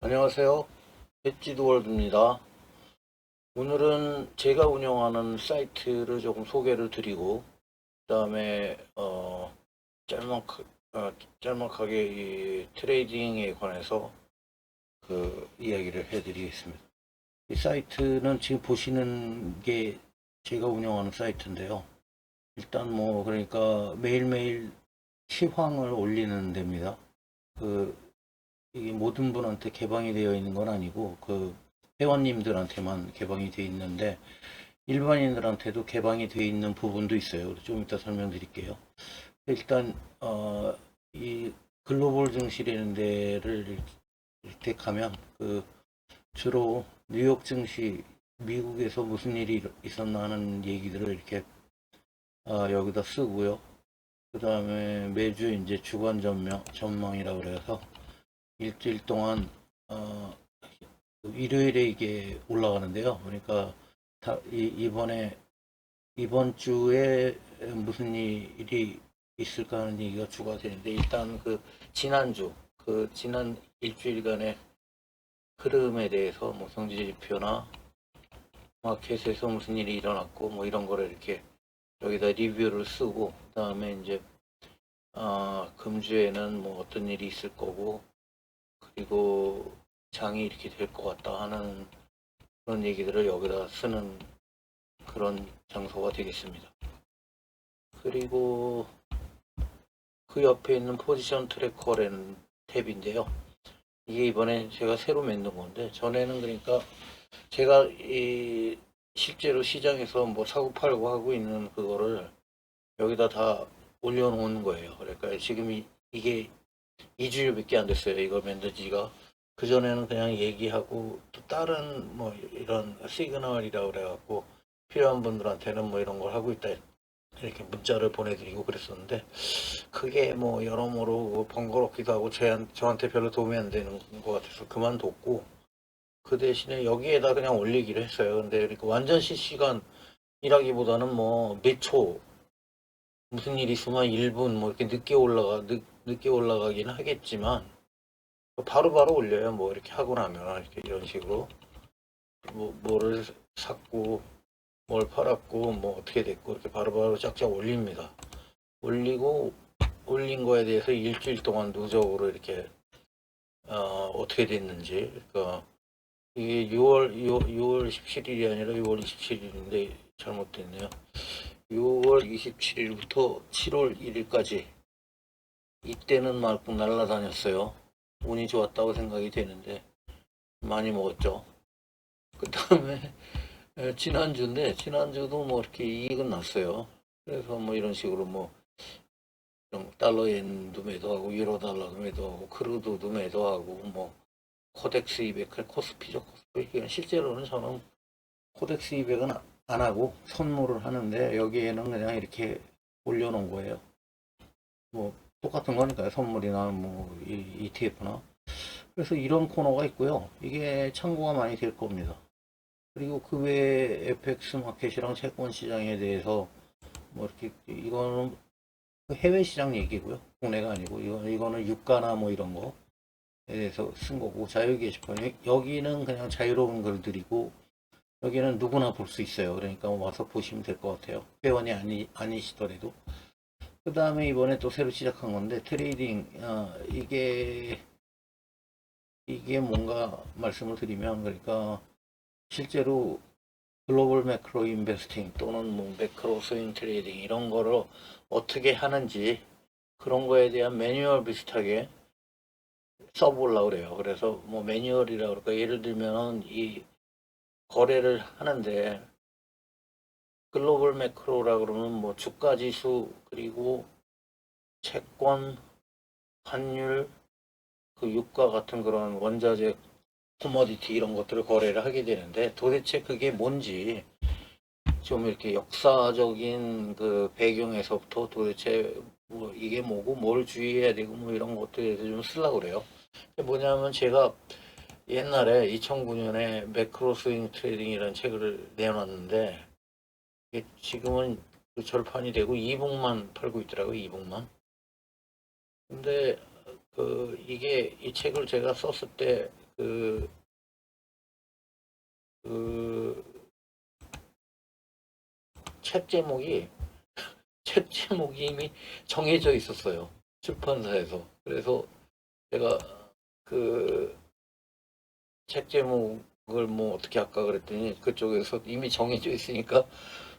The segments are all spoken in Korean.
안녕하세요. 햇지도월드입니다. 오늘은 제가 운영하는 사이트를 조금 소개를 드리고, 그 다음에 짤막하게 이 트레이딩에 관해서 그 이야기를 해드리겠습니다. 이 사이트는 지금 보시는 게 제가 운영하는 사이트인데요. 일단 뭐 그러니까 매일매일 시황을 올리는 데입니다. 그 이게 모든 분한테 개방이 되어 있는 건 아니고 그 회원님들한테만 개방이 되어 있는데 일반인들한테도 개방이 되어 있는 부분도 있어요. 좀 이따 설명드릴게요. 일단 이 글로벌 증시라는 데를 택하면 그 주로 뉴욕 증시 미국에서 무슨 일이 있었나 하는 얘기들을 이렇게 여기다 쓰고요. 그 다음에 매주 이제 주간 전망이라고 그래서 일주일 동안 일요일에 이게 올라가는데요. 그러니까 이번 주에 무슨 일이 있을까 하는 얘기가 주가 되는데 일단 그 지난 일주일간의 흐름에 대해서 뭐 성지지표나 마켓에서 무슨 일이 일어났고 뭐 이런 거를 이렇게 여기다 리뷰를 쓰고 그다음에 이제 금주에는 뭐 어떤 일이 있을 거고 그리고 장이 이렇게 될 것 같다 하는 그런 얘기들을 여기다 쓰는 그런 장소가 되겠습니다. 그리고 그 옆에 있는 포지션 트래커라는 탭인데요. 이게 이번에 제가 새로 만든 건데 전에는 그러니까 제가 실제로 시장에서 뭐 사고 팔고 하고 있는 그거를 여기다 다 올려놓은 거예요. 그러니까 지금 이게 2주일밖에 안 됐어요. 이걸 만든 지가. 그전에는 그냥 얘기하고 또 다른 뭐 이런 시그널이라고 그래갖고 필요한 분들한테는 뭐 이런 걸 하고 있다 이렇게 문자를 보내드리고 그랬었는데 그게 뭐 여러모로 번거롭기도 하고 저한테 별로 도움이 안 되는 것 같아서 그만뒀고 그 대신에 여기에다 그냥 올리기로 했어요. 근데 그러니까 완전 실시간이라기보다는 뭐 몇 초 무슨 일이 있으면 1분 뭐 이렇게 늦게 올라가긴 하겠지만 바로바로 올려요. 뭐 이렇게 하고 나면 이렇게 이런 식으로 뭐를 샀고 뭘 팔았고 뭐 어떻게 됐고 이렇게 바로바로 쫙쫙 올립니다. 올리고 올린 거에 대해서 일주일 동안 누적으로 이렇게 어떻게 됐는지 그러니까 이게 6월 17일이 아니라 6월 27일인데 잘못됐네요. 6월 27일부터 7월 1일까지 이때는 막 날라다녔어요. 운이 좋았다고 생각이 되는데 많이 먹었죠. 그 다음에 지난주도 뭐 이렇게 이익은 났어요. 그래서 뭐 이런 식으로 뭐 달러엔도 매도하고 유로 달러도 매도하고 크루드도 매도하고 뭐 코덱스 200 코스피죠. 코스피. 실제로는 저는 코덱스 200은 안 하고 선물을 하는데 여기에는 그냥 이렇게 올려놓은 거예요. 뭐 똑같은 거니까요. 선물이나 뭐 ETF나. 그래서 이런 코너가 있고요. 이게 참고가 많이 될 겁니다. 그리고 그 외에 FX 마켓이랑 채권 시장에 대해서 뭐 이렇게 이거는 해외 시장 얘기고요. 국내가 아니고 이거는 유가나 뭐 이런 거에 대해서 쓴 거고 자유 게시판 여기는 그냥 자유로운 글들이고 여기는 누구나 볼 수 있어요. 그러니까 와서 보시면 될 것 같아요. 회원이 아니시더라도. 그 다음에 이번에 또 새로 시작한 건데 트레이딩 이게 뭔가 말씀을 드리면 그러니까 실제로 글로벌 매크로 인베스팅 또는 뭐 매크로 스윙 트레이딩 이런 거를 어떻게 하는지 그런 거에 대한 매뉴얼 비슷하게 써보려고 그래요. 그래서 뭐 매뉴얼이라고 그럴까 예를 들면 이 거래를 하는데 글로벌 매크로라 그러면 뭐 주가 지수 그리고 채권, 환율, 그 유가 같은 그런 원자재 코모디티 이런 것들을 거래를 하게 되는데 도대체 그게 뭔지 좀 이렇게 역사적인 그 배경에서부터 도대체 뭐 이게 뭐고 뭘 주의해야 되고 뭐 이런 것들에 대해서 좀 쓰려고 그래요. 뭐냐면 제가 옛날에 2009년에 매크로 스윙 트레이딩이라는 책을 내놨는데 이게 지금은 그 절판이 되고 이북만 팔고 있더라고요. 이북만. 근데 그 이게 이 책을 제가 썼을 때 그, 그, 책 제목이, 책 제목이 이미 정해져 있었어요. 출판사에서. 그래서 제가 그 책 제목을 뭐 어떻게 할까 그랬더니 그쪽에서 이미 정해져 있으니까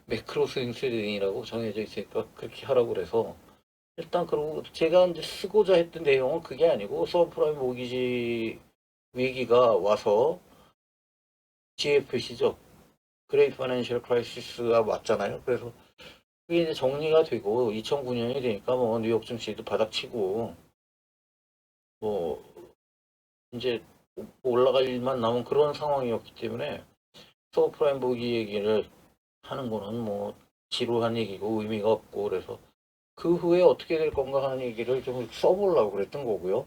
매크로 스윙 트레이딩이라고 정해져 있으니까 그렇게 하라고 그래서 일단 그러고 제가 이제 쓰고자 했던 내용은 그게 아니고 서브프라임 모기지 위기가 와서 GFC죠. 그레이트 파이낸셜 크라이시스가 왔잖아요. 그래서 그게 이제 정리가 되고 2009년이 되니까 뭐 뉴욕 증시도 바닥치고 뭐 이제 올라갈 일만 남은 그런 상황이었기 때문에 서브프라임 모기 얘기를 하는 거는 뭐 지루한 얘기고 의미가 없고 그래서 그 후에 어떻게 될 건가 하는 얘기를 좀 써보려고 그랬던 거고요.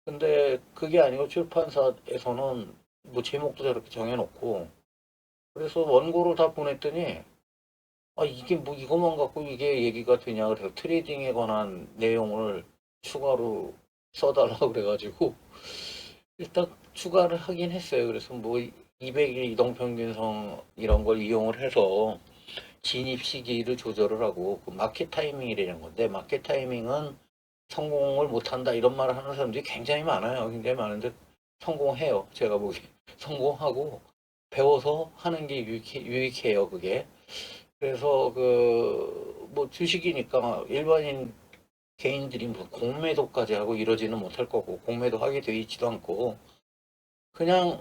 근데 그게 아니고 출판사에서는 뭐 제목도 저렇게 정해놓고 그래서 원고를 다 보냈더니 아 이게 뭐 이것만 갖고 이게 얘기가 되냐 그래서 트레이딩에 관한 내용을 추가로 써달라고 그래가지고 일단 추가를 하긴 했어요. 그래서 뭐 200일 이동평균선 이런 걸 이용을 해서 진입 시기를 조절을 하고 그 마켓 타이밍이라는 건데 마켓 타이밍은 성공을 못한다 이런 말을 하는 사람들이 굉장히 많아요. 굉장히 많은데 성공해요. 제가 보기에 성공하고 배워서 하는 게 유익해요. 그게. 그래서 그 뭐 주식이니까 일반인 개인들이 무슨 공매도까지 하고 이러지는 못할 거고 공매도 하게 돼 있지도 않고 그냥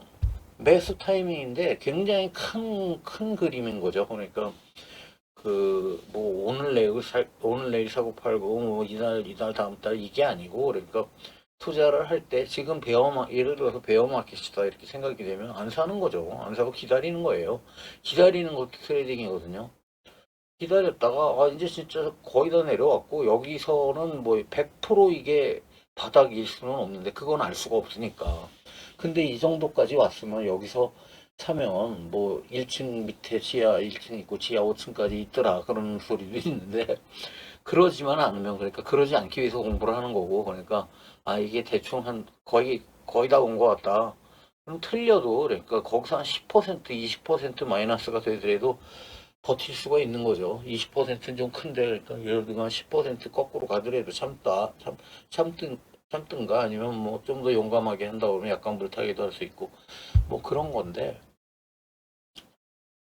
매수 타이밍인데 굉장히 큰 그림인 거죠. 그러니까 그 뭐 오늘 내일 사고 팔고 뭐 이달 다음 달 이게 아니고 그러니까 투자를 할 때 지금 예를 들어서 베어마켓이다 이렇게 생각이 되면 안 사는 거죠. 안 사고 기다리는 거예요. 기다리는 것도 트레이딩이거든요. 기다렸다가 아 이제 진짜 거의 다 내려왔고 여기서는 뭐 100% 이게 바닥일 수는 없는데 그건 알 수가 없으니까. 근데 이 정도까지 왔으면 여기서 사면 뭐 1층 밑에 지하 1층 있고 지하 5층까지 있더라 그런 소리도 있는데 그러지만 않으면 그러니까 그러지 않기 위해서 공부를 하는 거고 그러니까 아 이게 대충 한 거의 다 온 것 같다. 그럼 틀려도 그러니까 거기서 한 10% 20% 마이너스가 되더라도 버틸 수가 있는 거죠. 20%는 좀 큰데, 그러니까 예를 들면 10% 거꾸로 가더라도 참든, 참든가 아니면 뭐 좀 더 용감하게 한다 그러면 약간 물타기도 할 수 있고, 뭐 그런 건데,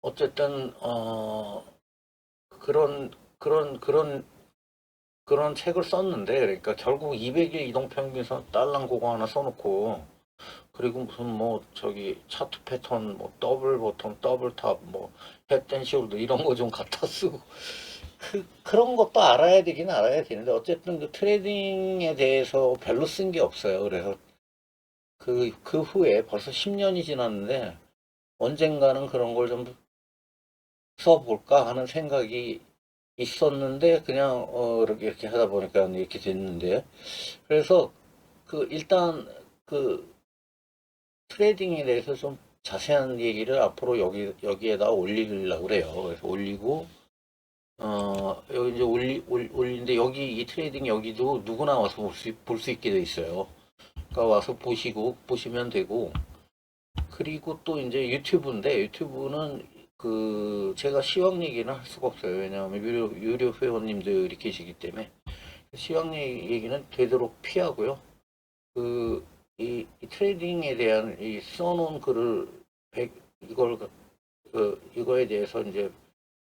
어쨌든, 그런, 그런, 그런, 그런 책을 썼는데, 그러니까 결국 200일 이동평균선 딸랑 그거 하나 써놓고, 그리고 무슨 뭐 저기 차트 패턴 뭐 더블 버튼 더블 탑뭐 헤드앤숄더 이런 거 좀 갖다 쓰고 그런 것도 알아야 되긴 알아야 되는데 어쨌든 그 트레이딩에 대해서 별로 쓴 게 없어요. 그래서 그 후에 벌써 10년이 지났는데 언젠가는 그런 걸 좀 써볼까 하는 생각이 있었는데 그냥 이렇게 하다 보니까 이렇게 됐는데 그래서 그 일단 그 트레이딩에 대해서 좀 자세한 얘기를 앞으로 여기에다 올리려고 그래요. 그래서 올리고, 여기 이제 올리는데 여기 이 트레이딩 여기도 누구나 와서 볼 수 있게 돼 있어요. 그러니까 와서 보시면 되고, 그리고 또 이제 유튜브인데 유튜브는 그 제가 시황 얘기는 할 수가 없어요. 왜냐하면 유료 회원님들이 계시기 때문에 시황 얘기는 되도록 피하고요. 그, 이 트레이딩에 대한 이 써놓은 글을 이걸 이거에 대해서 이제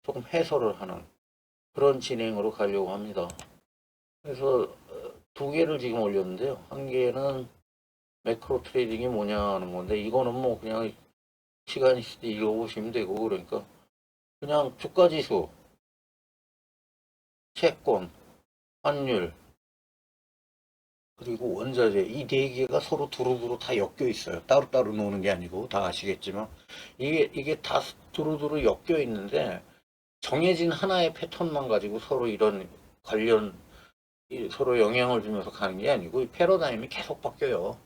조금 해설을 하는 그런 진행으로 가려고 합니다. 그래서 두 개를 지금 올렸는데요. 한 개는 매크로 트레이딩이 뭐냐 하는 건데 이거는 뭐 그냥 시간 있을 때 읽어보시면 되고 그러니까 그냥 주가지수, 채권, 환율 그리고 원자재 이 네 개가 서로 두루두루 다 엮여 있어요. 따로따로 노는 게 아니고 다 아시겠지만 이게 다 두루두루 엮여 있는데 정해진 하나의 패턴만 가지고 서로 이런 관련 서로 영향을 주면서 가는 게 아니고 이 패러다임이 계속 바뀌어요.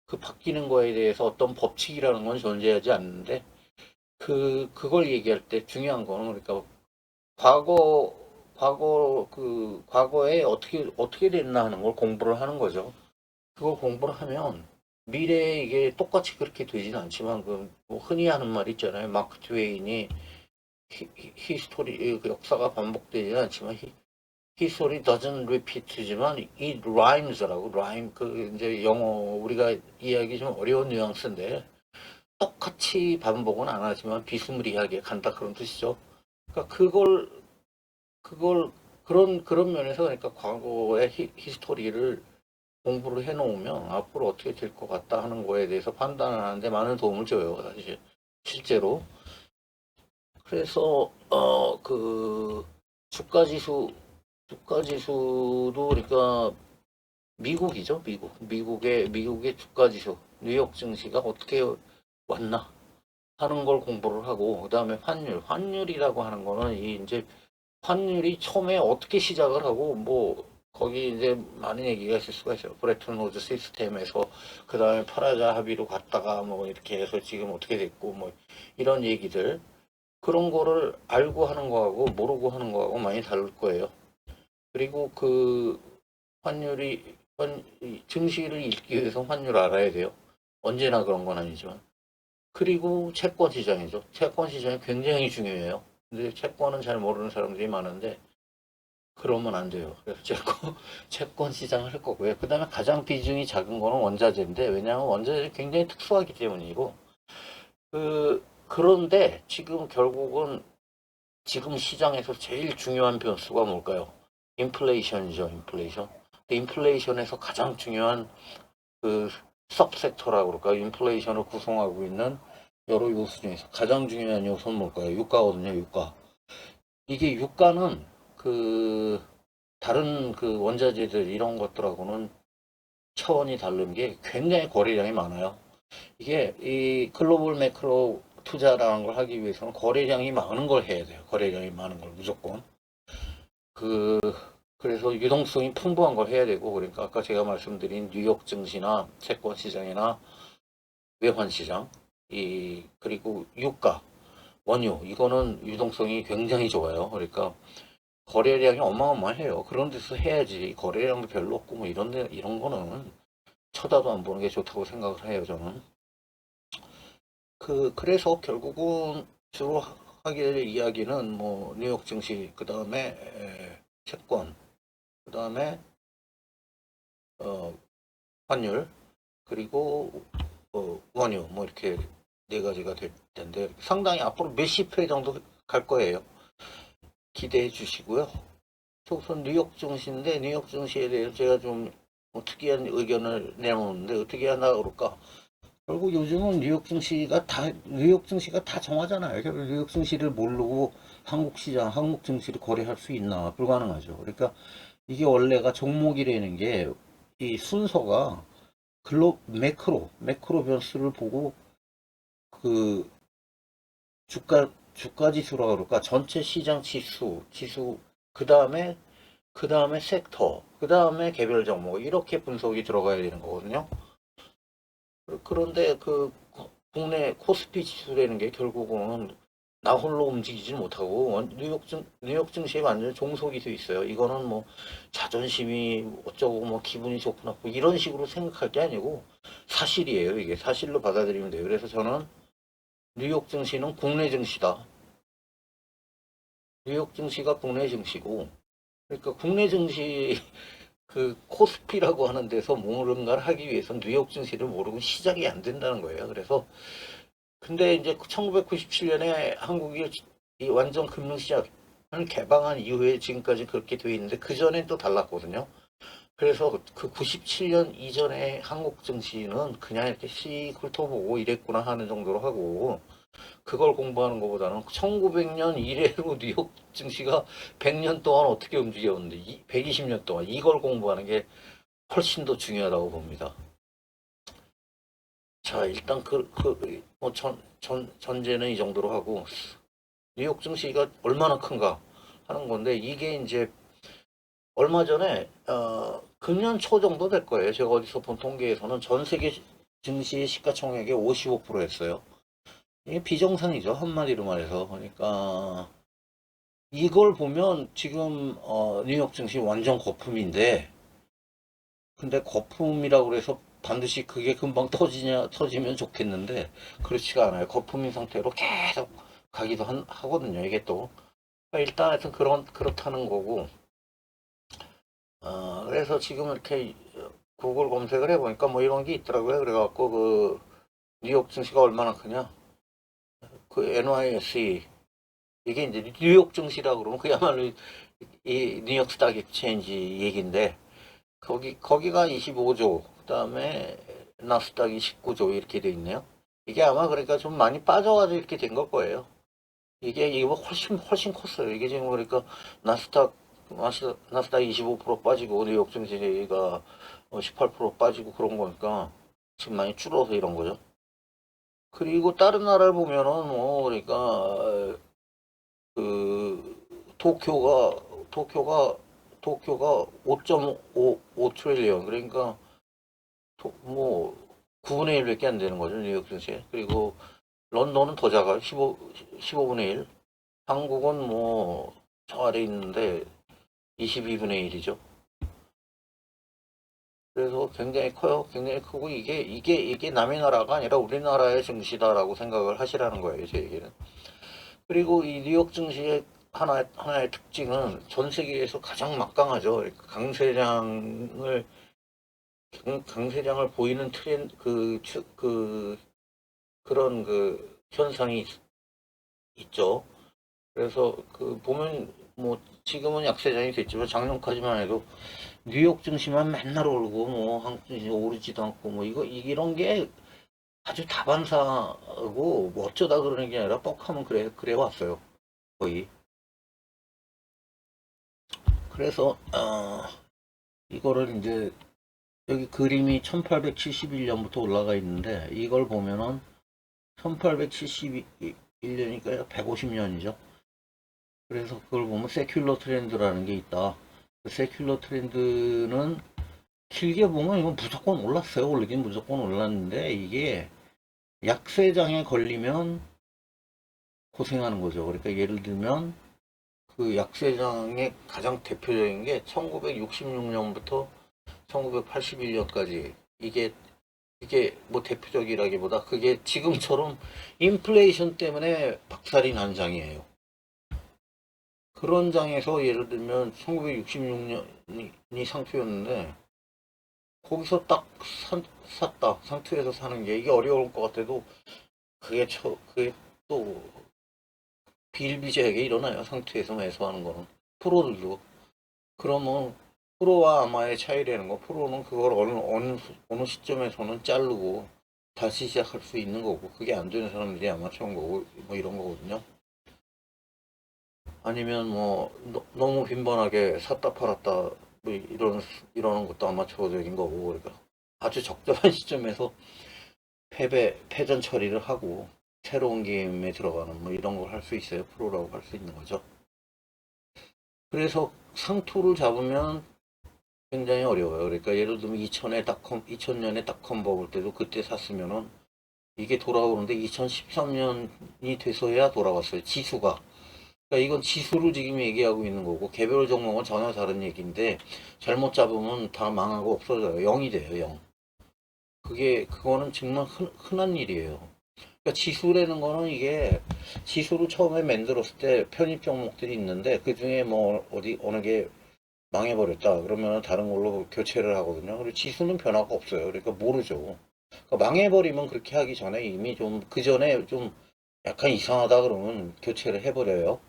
그 바뀌는 거에 대해서 어떤 법칙이라는 건 존재하지 않는데 그걸 얘기할 때 중요한 거는 그러니까 과거 과거에 어떻게 됐나 하는 걸 공부를 하는 거죠. 그거 공부를 하면 미래에 이게 똑같이 그렇게 되진 않지만 그뭐 흔히 하는 말 있잖아요. 마크 트웨인이 히스토리 그 역사가 반복되지는 않지만 히스토리 doesn't repeat지만 it rhymes라고 rhyme 그 이제 영어 우리가 이해하기 좀 어려운 뉘앙스인데 똑같이 반복은 안 하지만 비스무리하게 간다 그런 뜻이죠. 그러니까 그걸 그런 면에서 그러니까 과거의 히스토리를 공부를 해놓으면 앞으로 어떻게 될 것 같다 하는 거에 대해서 판단을 하는데 많은 도움을 줘요. 사실 실제로. 그래서 그 주가 지수도 그러니까 미국이죠. 미국의 주가 지수 뉴욕 증시가 어떻게 왔나 하는 걸 공부를 하고 그다음에 환율이라고 하는 거는 이 이제 환율이 처음에 어떻게 시작을 하고 뭐 거기 이제 많은 얘기가 있을 수가 있어요. 브레튼 우드 시스템에서 그 다음에 파라자 합의로 갔다가 뭐 이렇게 해서 지금 어떻게 됐고 뭐 이런 얘기들 그런 거를 알고 하는 거하고 모르고 하는 거하고 많이 다를 거예요. 그리고 그 증시를 읽기 위해서 환율을 알아야 돼요. 언제나 그런 건 아니지만. 그리고 채권 시장이죠. 채권 시장이 굉장히 중요해요. 근데 채권은 잘 모르는 사람들이 많은데 그러면 안 돼요. 그래서 채권 시장을 할 거고요. 그 다음에 가장 비중이 작은 거는 원자재인데 왜냐하면 원자재는 굉장히 특수하기 때문이고 그런데 지금 결국은 지금 시장에서 제일 중요한 변수가 뭘까요? 인플레이션이죠. 인플레이션. 근데 인플레이션에서 가장 중요한 그 सब섹터라고 그럴까요? 인플레이션을 구성하고 있는 여러 요소 중에서 가장 중요한 요소는 뭘까요? 유가거든요. 유가. 이게 유가는 그 다른 그 원자재들 이런 것들하고는 차원이 다른 게 굉장히 거래량이 많아요. 이게 이 글로벌 매크로 투자라는 걸 하기 위해서는 거래량이 많은 걸 해야 돼요. 거래량이 많은 걸 무조건. 그래서 유동성이 풍부한 걸 해야 되고 그러니까 아까 제가 말씀드린 뉴욕 증시나 채권 시장이나 외환 시장 그리고 유가 원유 이거는 유동성이 굉장히 좋아요. 그러니까 거래량이 어마어마해요. 그런 데서 해야지 거래량도 별로 없고 뭐 이런 거는 쳐다도 안 보는 게 좋다고 생각을 해요. 저는 그래서 결국은 주로 하게 될 이야기는 뭐 뉴욕 증시 그 다음에 채권 그 다음에 환율 그리고 원유 뭐 이렇게 네 가지가 될 텐데 상당히 앞으로 몇십 회 정도 갈 거예요. 기대해 주시고요. 우선 뉴욕 증시인데 뉴욕 증시에 대해서 제가 좀 특이한 의견을 내놓는데 어떻게 하나 그럴까? 결국 요즘은 뉴욕 증시가 다 정하잖아요. 결국 뉴욕 증시를 모르고 한국 증시를 거래할 수 있나? 불가능하죠. 그러니까 이게 원래가 종목이라는 게 이 순서가 매크로 변수를 보고 그 주가 지수라고 그럴까? 전체 시장 지수 그 다음에 섹터, 그 다음에 개별 종목 이렇게 분석이 들어가야 되는 거거든요. 그런데 그 국내 코스피 지수라는 게 결국은 나 홀로 움직이지 못하고 뉴욕 증시에 완전 종속이 돼 있어요. 이거는 뭐 자존심이 어쩌고 뭐 기분이 좋고 나쁘고 이런 식으로 생각할 게 아니고 사실이에요. 이게 사실로 받아들이면 돼요. 그래서 저는 뉴욕 증시는 국내 증시다. 뉴욕 증시가 국내 증시고 그러니까 국내 증시 그 코스피라고 하는 데서 뭔가를 하기 위해서 뉴욕 증시를 모르고 시작이 안 된다는 거예요. 그래서 근데 이제 1997년에 한국이 이 완전 금융시장을 개방한 이후에 지금까지 그렇게 되어 있는데 그 전엔 또 달랐거든요. 그래서 그 97년 이전에 한국 증시는 그냥 이렇게 씩 훑어보고 이랬구나 하는 정도로 하고 그걸 공부하는 것보다는 1900년 이래로 뉴욕 증시가 100년 동안 어떻게 움직였는데 120년 동안 이걸 공부하는 게 훨씬 더 중요하다고 봅니다. 자, 일단 뭐 전제는 이 정도로 하고 뉴욕 증시가 얼마나 큰가 하는 건데 이게 이제 얼마 전에 금년 초 정도 될 거예요. 제가 어디서 본 통계에서는 전 세계 증시 시가총액의 55%였어요. 이게 비정상이죠. 한마디로 말해서. 그러니까 이걸 보면 지금 뉴욕 증시 완전 거품인데 근데 거품이라고 그래서 반드시 그게 금방 터지면 좋겠는데 그렇지가 않아요. 거품인 상태로 계속 가기도 하거든요. 이게 또 일단 하여튼 그렇다는 거고. 그래서 지금 이렇게 구글 검색을 해보니까 뭐 이런 게 있더라고요. 그래갖고 그 뉴욕 증시가 얼마나 크냐? 그 NYSE 이게 이제 뉴욕 증시라고 그러면 그야말로 이 뉴욕 스탁 익스체인지 얘기인데 거기가 25조, 그다음에 나스닥이 19조 이렇게 돼 있네요. 이게 아마 그러니까 좀 많이 빠져가지고 이렇게 된 걸 거예요. 이거 훨씬 컸어요. 이게 지금 그러니까 나스닥 나스닥 25% 빠지고 뉴욕 증시가 18% 빠지고 그런 거니까 지금 많이 줄어서 이런 거죠. 그리고 다른 나라를 보면은 뭐 그러니까 그 도쿄가 5.5 트릴리언 그러니까 뭐 9분의 1밖에 안 되는 거죠. 뉴욕 증시. 그리고 런던은 더 작아요. 15분의 1. 한국은 뭐 저 아래 있는데 22분의 1이죠. 그래서 굉장히 커요. 굉장히 크고 이게 남의 나라가 아니라 우리나라의 증시다라고 생각을 하시라는 거예요. 제 얘기는. 그리고 이 뉴욕 증시의 하나의 특징은 전 세계에서 가장 막강하죠. 강세장을 보이는 그런 그 현상이 있죠. 그래서 그 보면 뭐 지금은 약세장이 됐지만 작년까지만 해도 뉴욕 증시만 맨날 오르고 뭐 한국 증시 오르지도 않고 뭐 이런 게 아주 다반사하고 뭐 어쩌다 그러는 게 아니라 뻑하면 그래 왔어요. 거의. 그래서 이거를 이제 여기 그림이 1871년부터 올라가 있는데 이걸 보면은 1871년이니까 150년이죠. 그래서 그걸 보면 세큘러 트렌드라는 게 있다. 그 세큘러 트렌드는 길게 보면 이건 무조건 올랐어요. 올리긴 무조건 올랐는데 이게 약세장에 걸리면 고생하는 거죠. 그러니까 예를 들면 그 약세장의 가장 대표적인 게 1966년부터 1981년까지 이게 뭐 대표적이라기보다 그게 지금처럼 인플레이션 때문에 박살이 난 장이에요. 그런 장에서 예를 들면 1966년이 상투였는데 거기서 딱 샀다. 상투에서 사는 게 이게 어려울 것 같아도 그게 또 비일비재하게 일어나요. 상투에서 매수하는 거는. 프로들도. 그러면 프로와 아마의 차이라는 거, 프로는 그걸 어느 시점에서는 자르고 다시 시작할 수 있는 거고, 그게 안 되는 사람들이 아마추어인 거고, 뭐 이런 거거든요. 아니면 뭐, 너무 빈번하게 샀다 팔았다, 뭐 이러는 것도 아마추어적인 거고, 그러니까 아주 적절한 시점에서 패전 처리를 하고, 새로운 게임에 들어가는 뭐 이런 걸 할 수 있어요. 프로라고 할 수 있는 거죠. 그래서 상투를 잡으면 굉장히 어려워요. 그러니까 예를 들면 2000년에 닷컴 버블 때도 그때 샀으면은 이게 돌아오는데 2013년이 돼서야 돌아왔어요. 지수가. 그러니까 이건 지수를 지금 얘기하고 있는 거고 개별 종목은 전혀 다른 얘기인데 잘못 잡으면 다 망하고 없어져요. 0이 돼요. 0. 그거는 정말 흔한 일이에요. 그러니까 지수라는 거는 이게 지수를 처음에 만들었을 때 편입 종목들이 있는데 그 중에 뭐 어느 게 망해버렸다. 그러면 다른 걸로 교체를 하거든요. 그리고 지수는 변화가 없어요. 그러니까 모르죠. 그러니까 망해버리면 그렇게 하기 전에 이미 그 전에 좀 약간 이상하다 그러면 교체를 해버려요.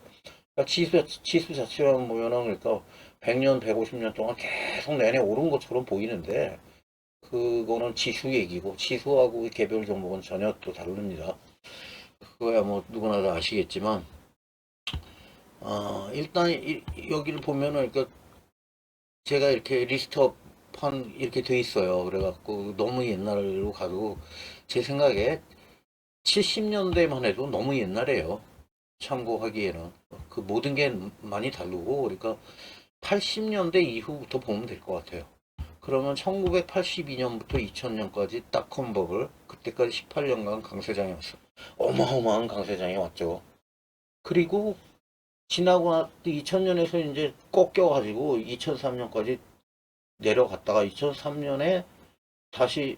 그러니까 지수 자체만 보면은 그러니까 100년, 150년 동안 계속 내내 오른 것처럼 보이는데 그거는 지수 얘기고 지수하고 개별 종목은 전혀 또 다릅니다. 그거야 뭐 누구나 다 아시겠지만 일단 여기를 보면은 그러니까 제가 이렇게 리스트업한 이렇게 돼 있어요. 그래갖고 너무 옛날로 가도 제 생각에 70년대만 해도 너무 옛날이에요. 참고하기에는 그 모든 게 많이 다르고 그러니까 80년대 이후부터 보면 될 것 같아요. 그러면 1982년부터 2000년까지 닷컴 버블 그때까지 18년간 강세장이 왔어. 어마어마한 강세장이 왔죠. 그리고 지나고 2000년에서 이제 꺾여가지고 2003년까지 내려갔다가 2003년에 다시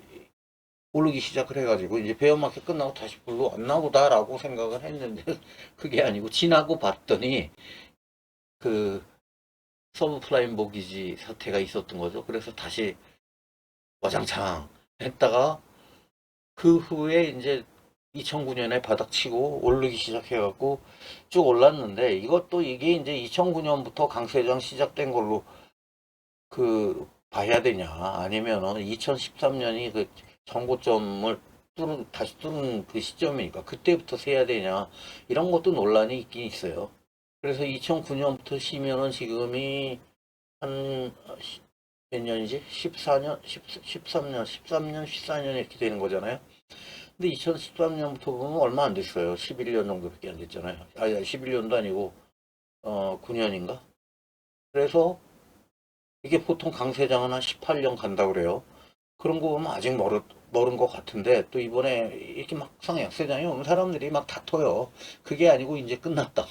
오르기 시작을 해가지고 이제 베어마켓 끝나고 다시 별로 안 나오다라고 생각을 했는데 그게 아니고 지나고 봤더니 그 서브프라임 모기지 사태가 있었던 거죠. 그래서 다시 와장창 했다가 그 후에 이제 2009년에 바닥치고 오르기 시작해갖고 쭉 올랐는데 이것도 이게 이제 2009년부터 강세장 시작된 걸로 그 봐야 되냐 아니면은 2013년이 그 정고점을 다시 뚫은 그 시점이니까 그때부터 세야 되냐 이런 것도 논란이 있긴 있어요. 그래서 2009년부터 시면은 지금이 한 몇 년이지? 14년, 13년, 13년, 14년 이렇게 되는 거잖아요. 근데 2013년부터 보면 얼마 안 됐어요. 11년 정도밖에 안 됐잖아요. 아니, 11년도 아니고 9년인가? 그래서 이게 보통 강세장은 한 18년 간다고 그래요. 그런 거 보면 아직 멀은 것 같은데 또 이번에 이렇게 막상 약세장이 오면 사람들이 막 다퉈요. 그게 아니고 이제 끝났다.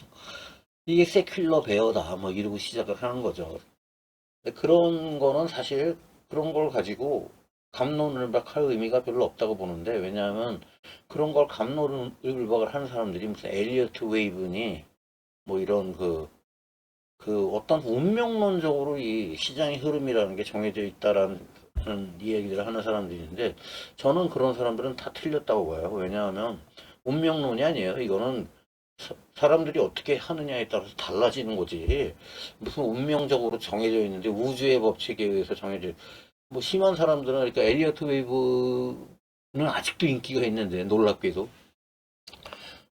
이게 세큘러 베어다. 뭐 이러고 시작을 하는 거죠. 그런 거는 사실 그런 걸 가지고 갑론을박할 의미가 별로 없다고 보는데 왜냐하면 그런 걸 갑론을박을 하는 사람들이 무슨 엘리어트 웨이브니 뭐 이런 그 어떤 운명론적으로 이 시장의 흐름이라는 게 정해져 있다라는 이야기들을 하는 사람들이 있는데 저는 그런 사람들은 다 틀렸다고 봐요. 왜냐하면 운명론이 아니에요. 이거는 사람들이 어떻게 하느냐에 따라서 달라지는 거지. 무슨 운명적으로 정해져 있는데 우주의 법칙에 의해서 정해져. 뭐 심한 사람들은 그러니까 엘리어트 웨이브는 아직도 인기가 있는데 놀랍게도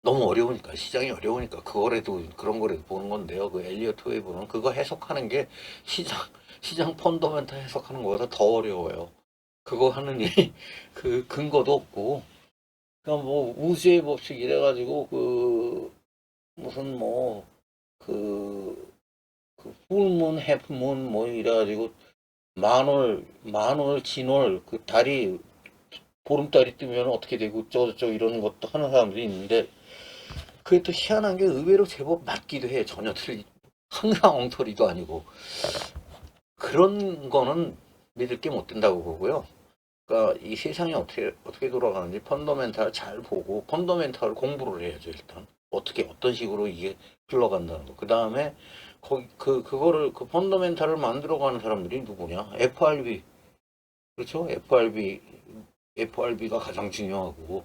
너무 어려우니까 시장이 어려우니까 그거라도 그런 거라도 보는 건데요. 그 엘리어트 웨이브는 그거 해석하는 게 시장 펀더멘탈 해석하는 거보다 더 어려워요. 그거 하는 일이 그 근거도 없고 그러니까 뭐 우주의 법칙 이래가지고 그 무슨 그 풀문, 해프문 뭐 이래가지고 만월, 진월 그 달이 보름달이 뜨면 어떻게 되고 저쩌고 이러는 것도 하는 사람들이 있는데 그게 또 희한한 게 의외로 제법 맞기도 해. 전혀 항상 엉터리도 아니고 그런 거는 믿을 게 못 된다고 보고요. 그러니까 이 세상이 어떻게 돌아가는지 펀더멘탈 잘 보고 펀더멘탈 공부를 해야죠. 일단 어떤 식으로 이게 흘러간다는 거. 그 다음에 그거를 그 펀더멘탈을 만들어가는 사람들이 누구냐? FRB 그렇죠? FRB가 가장 중요하고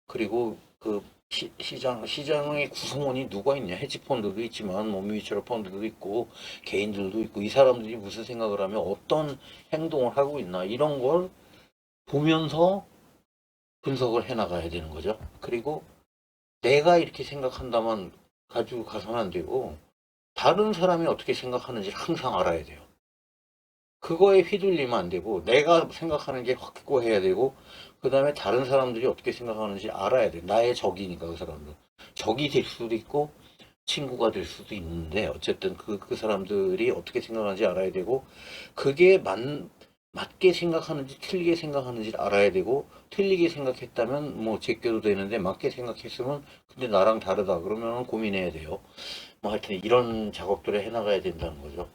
그리고 그 시장의 구성원이 누가 있냐? 헤지펀드도 있지만 뭐 뮤추얼 펀드도 있고 개인들도 있고 이 사람들이 무슨 생각을 하면 어떤 행동을 하고 있나 이런 걸 보면서 분석을 해 나가야 되는 거죠. 그리고 내가 이렇게 생각한다만 가지고 가서는 안 되고 다른 사람이 어떻게 생각하는지 항상 알아야 돼요. 그거에 휘둘리면 안 되고 내가 생각하는 게 확고해야 되고 그 다음에 다른 사람들이 어떻게 생각하는지 알아야 돼. 나의 적이니까 그 사람들. 적이 될 수도 있고 친구가 될 수도 있는데 어쨌든 그 사람들이 어떻게 생각하는지 알아야 되고 그게 맞게 생각하는지 틀리게 생각하는지 알아야 되고 틀리게 생각했다면 뭐 제껴도 되는데 맞게 생각했으면 근데 나랑 다르다 그러면 고민해야 돼요. 뭐 하여튼 이런 작업들을 해나가야 된다는 거죠.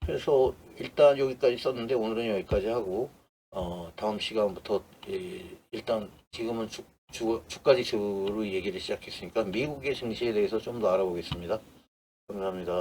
그래서 일단 여기까지 썼는데 오늘은 여기까지 하고 다음 시간부터 일단 지금은 주가 지수로 얘기를 시작했으니까 미국의 증시에 대해서 좀 더 알아보겠습니다. 감사합니다.